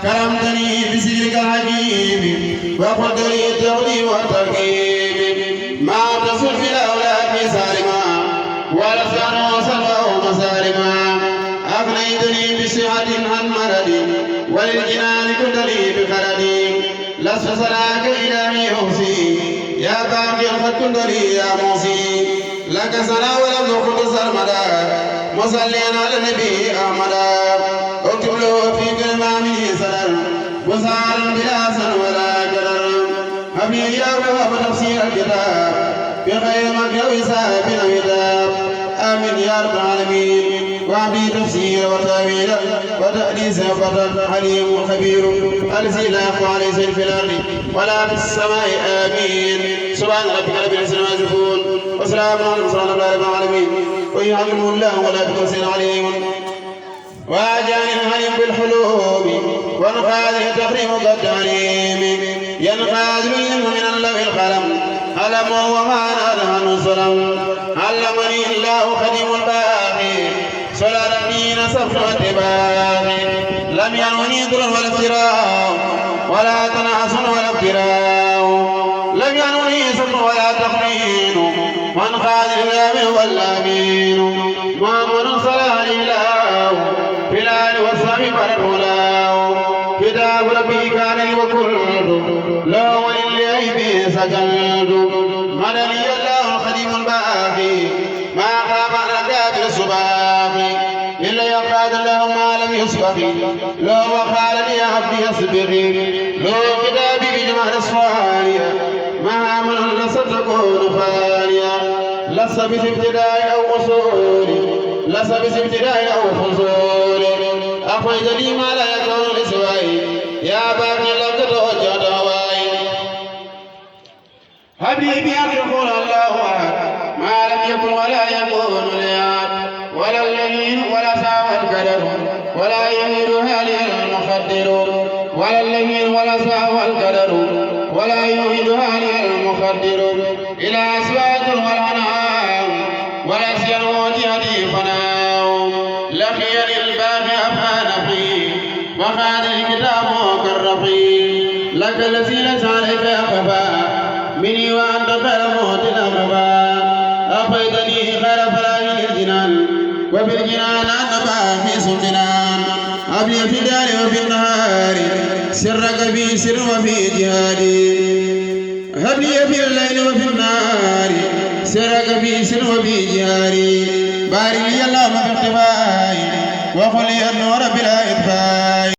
كرمتني بسرك الحكيم وقلت لي التقديم والتركيب ما تصل في الأولاد سالما ولسان وصلوا مسالما أغنيتني بصحة عن مرض وللجنان كنت لي بخلد لست صلاك إلهي أوصي يا باقي قد كنت لي يا موصي لك صلاة ولم نقل سرمدا مصليا على النبي أحمد اكتب له في كلمة من سرر وسعر بلا سن ولا كرر حبيبي يا رب تفسير الكتاب بخير مكر وسائب الكتاب آمين يا رب العالمين وعبي تفسير وتأويل وتأليس وقدر حليم خبير ألزي لا أخوى ليس في الأرض ولا في السماء آمين سبحان ربك رب العزة عما يصفون وسلام على المرسلين رب العالمين ويعلم الله ولا تكسر عليهم وأجاني الحليم بالحلوم والقادر تحريم كالتعليم ينقاد من اللوح القلم علم وما أدهن الظلم علمني الله خديم الباقي صلاة دين صف واتباقي لم ينوني ضر ولا افتراء ولا تنعس ولا افتراء لم ينوني صف ولا تخمين من قاد الله والأمين محمد صلى الله في الآل والصحب والهدى كتاب ربي كان لي وكل لا ولله به سجلت مدني الله الخديم الباقي ما خاب على كافر الصباح إلا يقعد له ما لم يسبق لو وقال لي عبدي يسبق لو كتابي بجمع الصوانية ما من لست تكون فانية لست بابتداء أو وصول لست بابتداء أو فصول أخرج لي ما لا يكون لسواي يا باقي لم تتوجه دواي حبيبي يقول الله ما لم يكن ولا يكون لياب ولا اللين ولا ساوى القدر ولا يهيد هالي المخدر ولا اللين ولا ساوى القدر ولا يهيد هالي المخدر إلى أسواق والأنعام ولا سير وجهتي فناو لقي للباب أفعال فيه وخاد الكتاب كالرقيب لك الذي ليس عليك أخفى مني وأنت خير موت الأخفى أخفيتني خير فلاح الجنان وفي الجنان أنبع في سجنان أبي في الدار وفي النهار سرك في سر وفي جهادي هبلي في الليل وفي النهار سرك في سر وفي جهاري بارك لي اللهم في اختفائي وقل لي النور بلا إطفاء